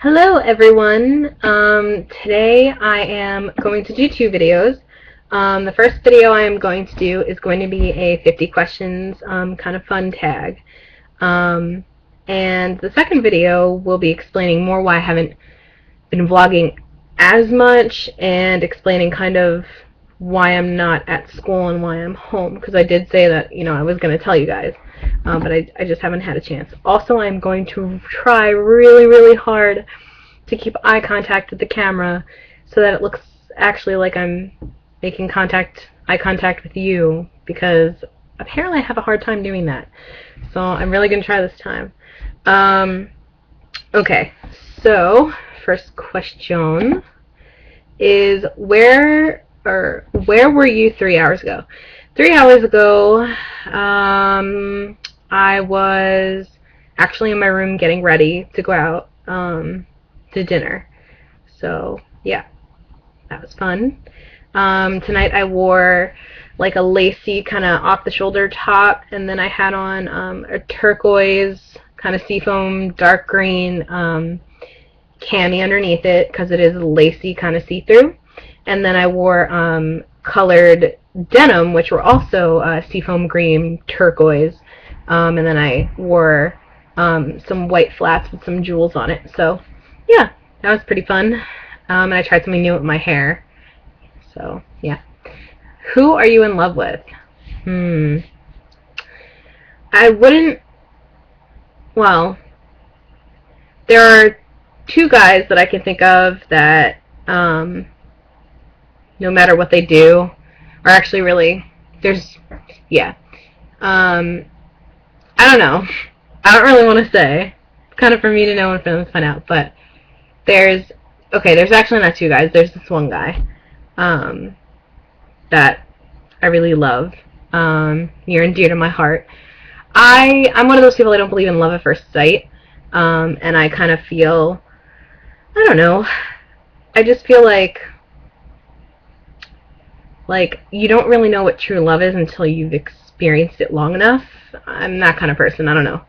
Hello everyone. Today I am going to do two videos. The first video I am going to do is going to be a 50 questions kind of fun tag. Um, and the second video will be explaining more why I haven't been vlogging as much and explaining kind of why I'm not at school and why I'm home, because I did say that, I was going to tell you guys, but I just haven't had a chance. Also, I'm going to try really, really hard to keep eye contact with the camera so that it looks actually like I'm making eye contact with you, because apparently I have a hard time doing that. So I'm really going to try this time. Okay, so first question is where were you 3 hours ago? 3 hours ago, I was actually in my room getting ready to go out to dinner. So yeah, that was fun. Tonight I wore like a lacy kind of off the shoulder top, and then I had on a turquoise kind of seafoam dark green cami underneath it because it is lacy kind of see-through. And then I wore colored denim, which were also seafoam green turquoise. And then I wore some white flats with some jewels on it. So yeah, that was pretty fun. And I tried something new with my hair. So yeah. Who are you in love with? I wouldn't. Well, there are two guys that I can think of that, no matter what they do, are actually really, yeah. I don't know. I don't really want to say. It's kind of for me to know and for them to find out, but there's actually not two guys. There's this one guy, that I really love, near and dear to my heart. I'm one of those people, I don't believe in love at first sight, and I kind of feel, I don't know, I just feel like you don't really know what true love is until you've experienced it long enough. I'm that kind of person. I don't know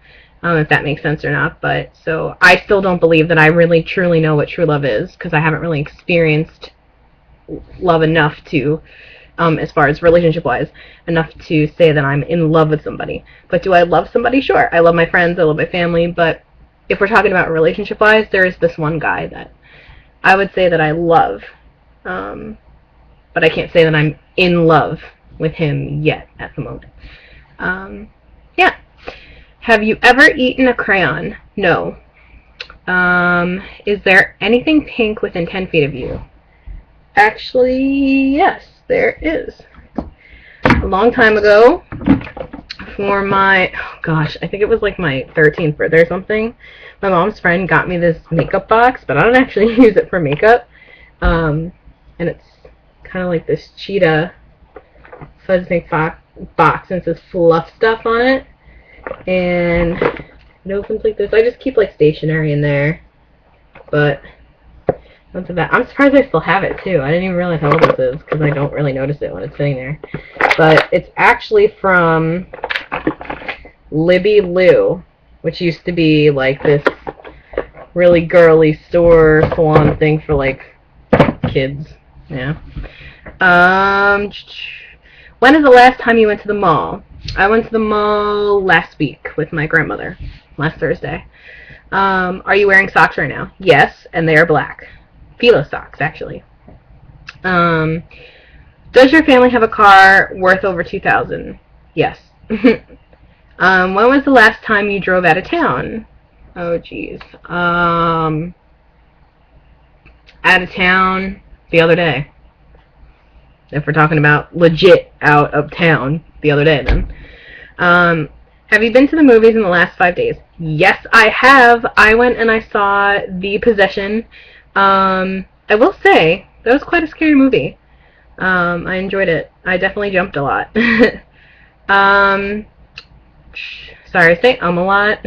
if that makes sense or not, but so I still don't believe that I really truly know what true love is, because I haven't really experienced love enough to, as far as relationship-wise, enough to say that I'm in love with somebody. But do I love somebody? Sure. I love my friends, I love my family, but if we're talking about relationship-wise, there is this one guy that I would say that I love, but I can't say that I'm in love with him yet at the moment. Yeah. Have you ever eaten a crayon? No. Is there anything pink within 10 feet of you? Actually, yes, there is. A long time ago, for my, oh gosh, I think it was like my 13th birthday or something, my mom's friend got me this makeup box, but I don't actually use it for makeup. And it's kind of like this cheetah fuzzy box, and it says fluff stuff on it. And it opens like this. I just keep like stationery in there, but onto that. I'm surprised I still have it too. I didn't even realize how old this is because I don't really notice it when it's sitting there. But it's actually from Libby Lou, which used to be like this really girly store salon thing for like kids. Yeah. When is the last time you went to the mall? I went to the mall last week with my grandmother, last Thursday. Are you wearing socks right now? Yes, and they are black. Fila socks, actually. Does your family have a car worth over $2,000? Yes. When was the last time you drove out of town? Oh, geez. Out of town the other day. If we're talking about legit out of town the other day, then. Have you been to the movies in the last 5 days? Yes, I have. I went and I saw The Possession. I will say, that was quite a scary movie. I enjoyed it. I definitely jumped a lot. Sorry, I say a lot.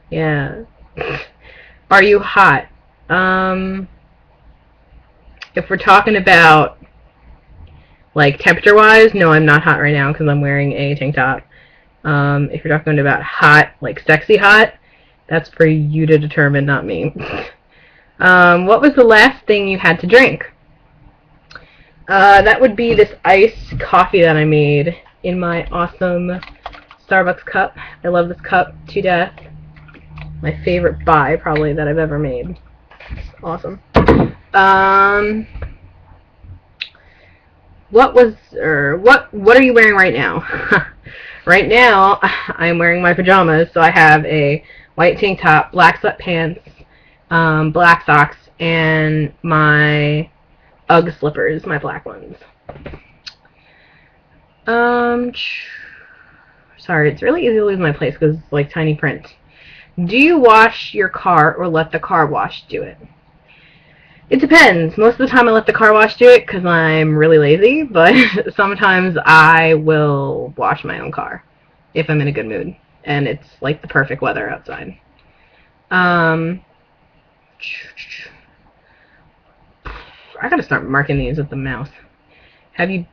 Yeah. Are you hot? If we're talking about like temperature-wise, no, I'm not hot right now because I'm wearing a tank top. If you're talking about hot, like sexy hot, That's for you to determine, not me. What was the last thing you had to drink? That would be this iced coffee that I made in my awesome Starbucks cup. I love this cup to death. My favorite buy, probably, that I've ever made. It's awesome. What are you wearing right now? Right now, I'm wearing my pajamas, so I have a white tank top, black sweatpants, black socks, and my UGG slippers, my black ones. Sorry, it's really easy to lose my place because it's like tiny print. Do you wash your car or let the car wash do it? It depends. Most of the time I let the car wash do it because I'm really lazy, but sometimes I will wash my own car if I'm in a good mood and it's like the perfect weather outside. I gotta start marking these with the mouse. Have you...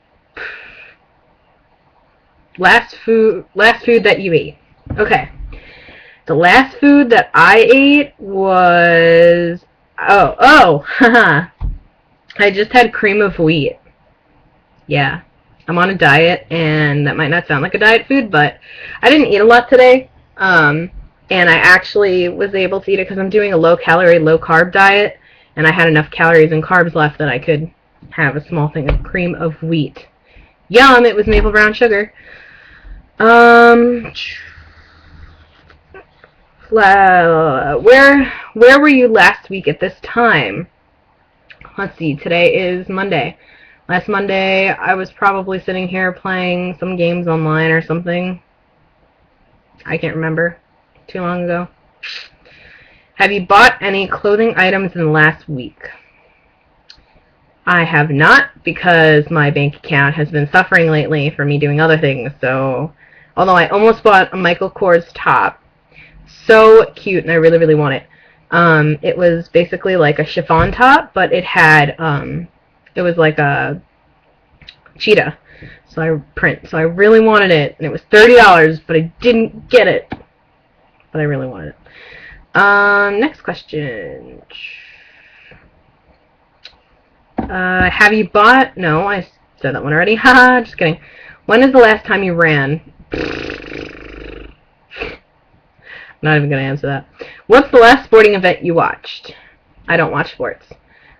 Last food that you ate. Okay. The last food that I ate was... haha. I just had cream of wheat. Yeah. I'm on a diet, and that might not sound like a diet food, but I didn't eat a lot today. And I actually was able to eat it because I'm doing a low-calorie, low-carb diet, and I had enough calories and carbs left that I could have a small thing of cream of wheat. Yum! It was maple brown sugar. Where were you last week at this time? Let's see, today is Monday. Last Monday, I was probably sitting here playing some games online or something. I can't remember. Too long ago. Have you bought any clothing items in the last week? I have not, because my bank account has been suffering lately for me doing other things, so... Although I almost bought a Michael Kors top. So cute, and I really, really want it. It was basically like a chiffon top, but it had, it was like a cheetah. So I really wanted it, and it was $30, but I didn't get it. But I really wanted it. Next question. Have you bought... No, I said that one already. Haha, just kidding. When is the last time you ran? Not even going to answer that. What's the last sporting event you watched? I don't watch sports.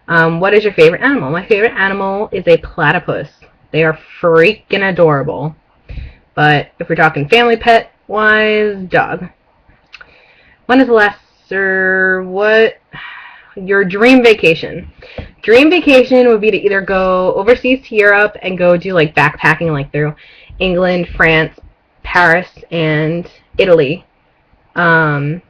What is your favorite animal? My favorite animal is a platypus. They are freaking adorable. But if we're talking family pet-wise, dog. When is the last... what... Your dream vacation. Dream vacation would be to either go overseas to Europe and go do like backpacking like through England, France, Paris, and Italy. I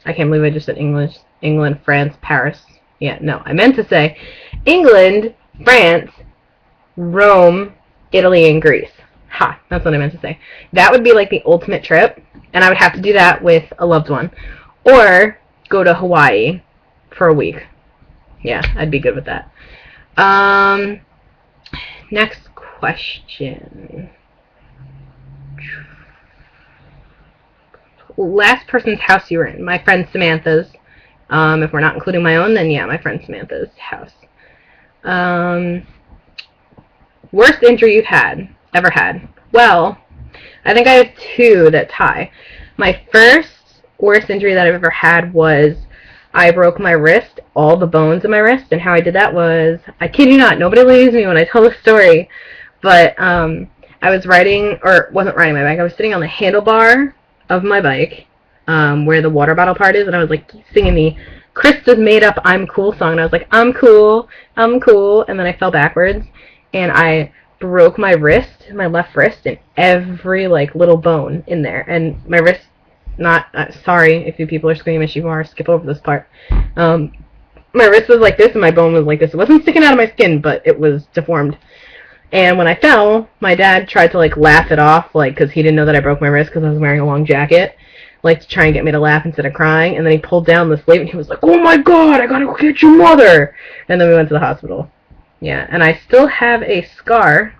can't believe I just said England, France, Paris. Yeah, no, I meant to say England, France, Rome, Italy, and Greece. Ha, that's what I meant to say. That would be like the ultimate trip, and I would have to do that with a loved one. Or go to Hawaii for a week. Yeah, I'd be good with that. Next question. Last person's house you were in. My friend Samantha's. If we're not including my own, then yeah, my friend Samantha's house. Worst injury you've ever had? Well, I think I have two that tie. My first worst injury that I've ever had was I broke my wrist, all the bones in my wrist, and how I did that was, I kid you not, nobody believes me when I tell the story, but I was wasn't riding my bike, I was sitting on the handlebar of my bike, where the water bottle part is, and I was like singing the Krista's Made Up I'm Cool song, and I was like, I'm cool, and then I fell backwards, and I broke my wrist, my left wrist, and every like little bone in there, and my wrist, sorry if you people are screaming as you are, skip over this part, my wrist was like this, and my bone was like this. It wasn't sticking out of my skin, but it was deformed. And when I fell, my dad tried to like laugh it off, like, because he didn't know that I broke my wrist because I was wearing a long jacket, like to try and get me to laugh instead of crying. And then he pulled down the sleeve and he was like, "Oh my God, I gotta go get your mother!" And then we went to the hospital. Yeah, and I still have a scar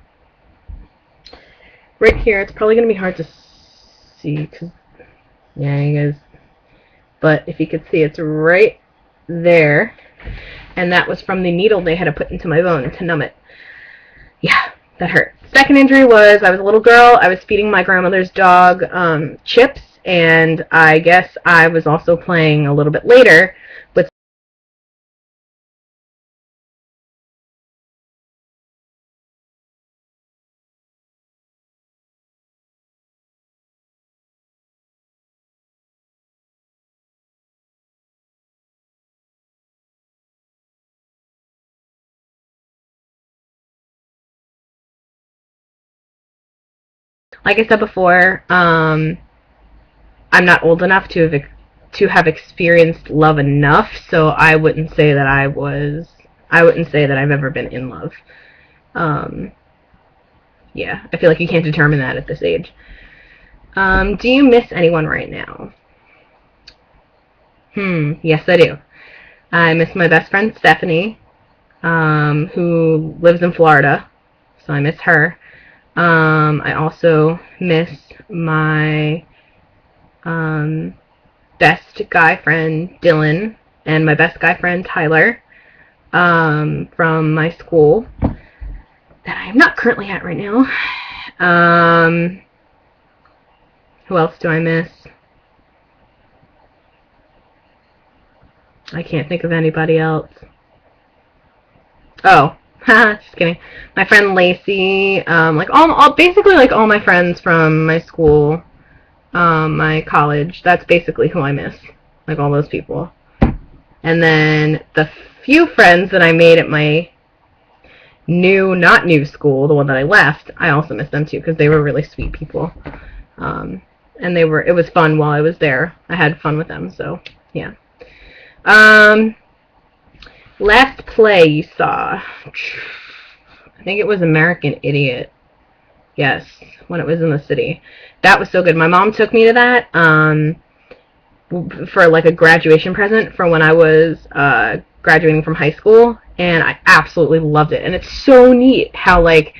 right here. It's probably gonna be hard to see, cause yeah, you guys, but if you could see, it's right there. And that was from the needle they had to put into my bone to numb it. Yeah, that hurt. Second injury was I was a little girl. I was feeding my grandmother's dog chips, and I guess I was also playing a little bit later with like I said before, I'm not old enough to have experienced love enough, so I wouldn't say that I've ever been in love. Um, yeah, I feel like you can't determine that at this age. Do you miss anyone right now? Yes, I do. I miss my best friend Stephanie, who lives in Florida, so I miss her. I also miss my best guy friend Dylan and my best guy friend Tyler from my school that I am not currently at right now. Who else do I miss? I can't think of anybody else. Oh, just kidding. My friend Lacey, like basically like all my friends from my school, my college. That's basically who I miss. Like all those people. And then the few friends that I made at my not new school, the one that I left, I also miss them too because they were really sweet people. And it was fun while I was there. I had fun with them, so yeah. Last play you saw. I think it was American Idiot. Yes, when it was in the city. That was so good. My mom took me to that for like a graduation present for when I was graduating from high school, and I absolutely loved it. And it's so neat how like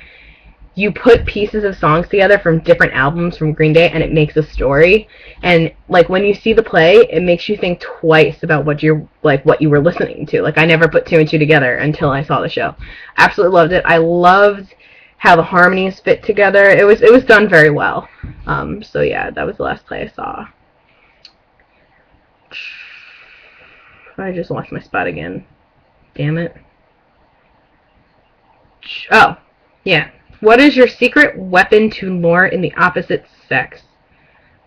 you put pieces of songs together from different albums from Green Day and it makes a story. And like when you see the play, it makes you think twice about what you were listening to. Like I never put two and two together until I saw the show. Absolutely loved it. I loved how the harmonies fit together. It was done very well. So yeah, that was the last play I saw. I just lost my spot again. Damn it. Oh, yeah. What is your secret weapon to lure in the opposite sex?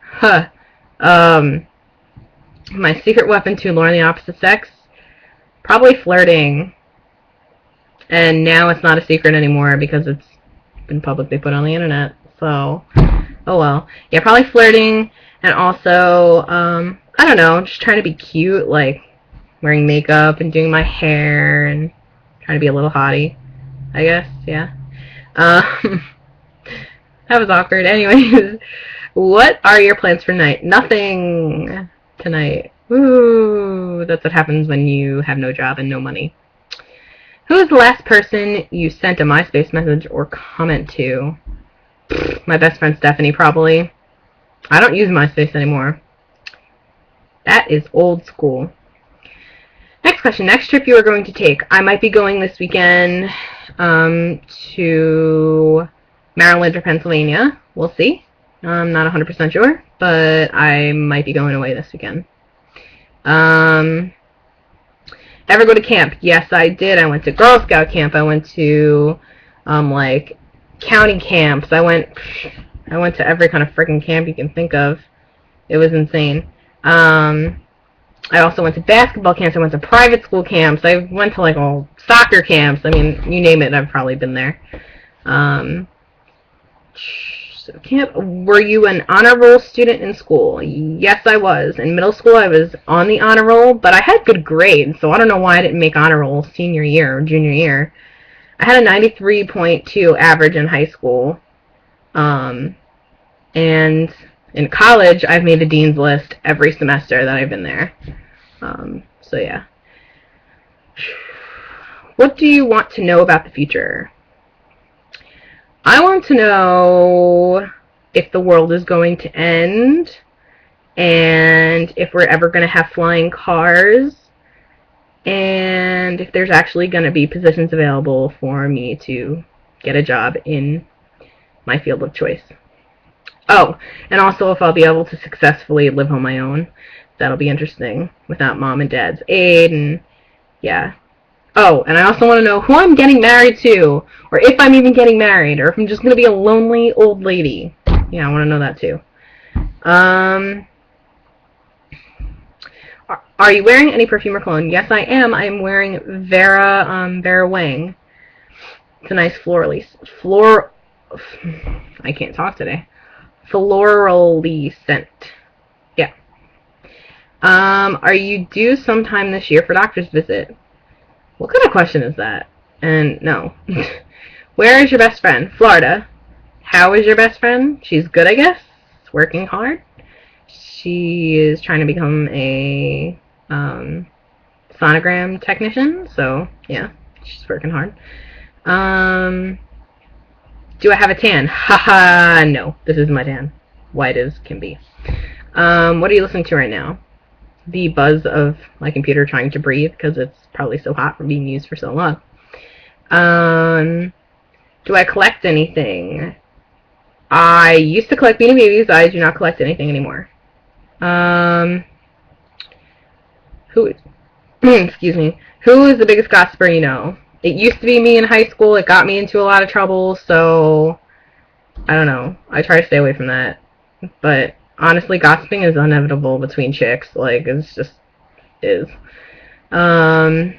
Huh. My secret weapon to lure in the opposite sex? Probably flirting. And now it's not a secret anymore because it's been publicly put on the internet. So, oh well. Yeah, probably flirting, and also, I don't know, just trying to be cute, like wearing makeup and doing my hair and trying to be a little hottie, I guess, yeah. That was awkward. Anyways, what are your plans for tonight? Nothing tonight. Ooh, that's what happens when you have no job and no money. Who is the last person you sent a MySpace message or comment to? My best friend Stephanie, probably. I don't use MySpace anymore. That is old school. Next question. Next trip you are going to take. I might be going this weekend to Maryland or Pennsylvania. We'll see. I'm not 100% sure, but I might be going away this weekend. Ever go to camp? Yes, I did. I went to Girl Scout camp. I went to like county camps. I went to every kind of freaking camp you can think of. It was insane. I also went to basketball camps. I went to private school camps. I went to like all soccer camps. I mean, you name it, I've probably been there. So camp. Were you an honor roll student in school? Yes, I was. In middle school, I was on the honor roll, but I had good grades, so I don't know why I didn't make honor roll senior year or junior year. I had a 93.2 average in high school. And in college, I've made the dean's list every semester that I've been there. So yeah. What do you want to know about the future? I want to know if the world is going to end and if we're ever going to have flying cars, and if there's actually going to be positions available for me to get a job in my field of choice. Oh, and also if I'll be able to successfully live on my own. That'll be interesting without mom and dad's aid, and yeah. Oh, and I also want to know who I'm getting married to, or if I'm even getting married, or if I'm just going to be a lonely old lady. Yeah, I want to know that too. Are you wearing any perfume or cologne? Yes, I am. I'm wearing Vera Wang. It's a nice florally, I can't talk today. Florally scent. Yeah. Are you due sometime this year for doctor's visit? What kind of question is that? And no. Where is your best friend? Florida. How is your best friend? She's good, I guess. Working hard. She is trying to become a sonogram technician, so yeah, she's working hard. Do I have a tan? Haha, no, this is my tan. White as can be. What are you listening to right now? The buzz of my computer trying to breathe because it's probably so hot from being used for so long. Do I collect anything? I used to collect Beanie Babies. I do not collect anything anymore. Excuse me. Who is the biggest gossiper you know? It used to be me in high school. It got me into a lot of trouble, so I don't know. I try to stay away from that. But honestly, gossiping is inevitable between chicks. Like, it's just is. Last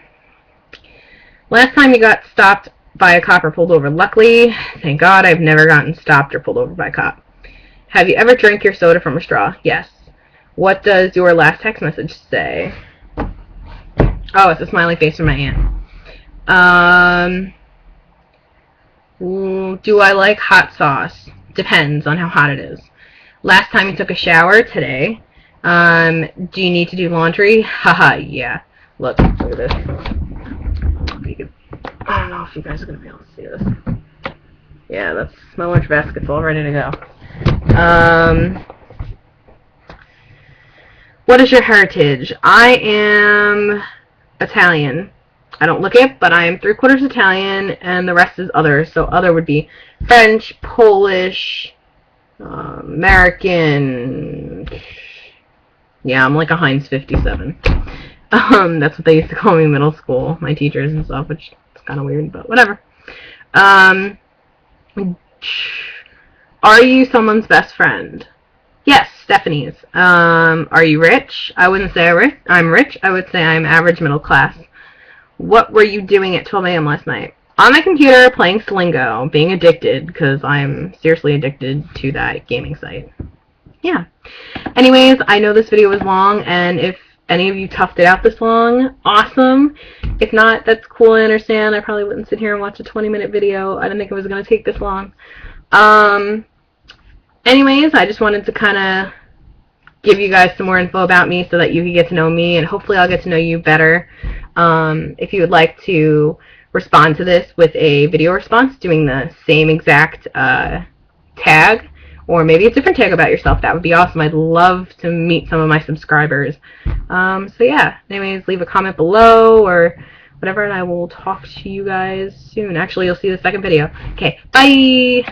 time you got stopped by a cop or pulled over. Luckily, thank God, I've never gotten stopped or pulled over by a cop. Have you ever drank your soda from a straw? Yes. What does your last text message say? Oh, it's a smiley face from my aunt. Do I like hot sauce? Depends on how hot it is. Last time you took a shower? Today. Do you need to do laundry? Haha, yeah. Look at this. I don't know if you guys are going to be able to see this. Yeah, that's my lunch basket's all ready to go. What is your heritage? I am Italian. I don't look it, but I am 3/4 Italian, and the rest is other. So other would be French, Polish, American. Yeah, I'm like a Heinz 57. That's what they used to call me in middle school, my teachers and stuff, which is kind of weird, but whatever. Are you someone's best friend? Yes, Stephanie's. Are you rich? I wouldn't say I'm rich. I would say I'm average middle class. What were you doing at 12 a.m. last night? On my computer, playing Slingo, being addicted, because I'm seriously addicted to that gaming site. Yeah. Anyways, I know this video was long, and if any of you toughed it out this long, awesome. If not, that's cool, I understand. I probably wouldn't sit here and watch a 20-minute video. I didn't think it was going to take this long. Anyways, I just wanted to kind of give you guys some more info about me so that you can get to know me, and hopefully I'll get to know you better. If you would like to respond to this with a video response doing the same exact tag, or maybe a different tag about yourself, that would be awesome. I'd love to meet some of my subscribers. So yeah, anyways, leave a comment below or whatever, and I will talk to you guys soon. Actually, you'll see the second video. Okay, bye!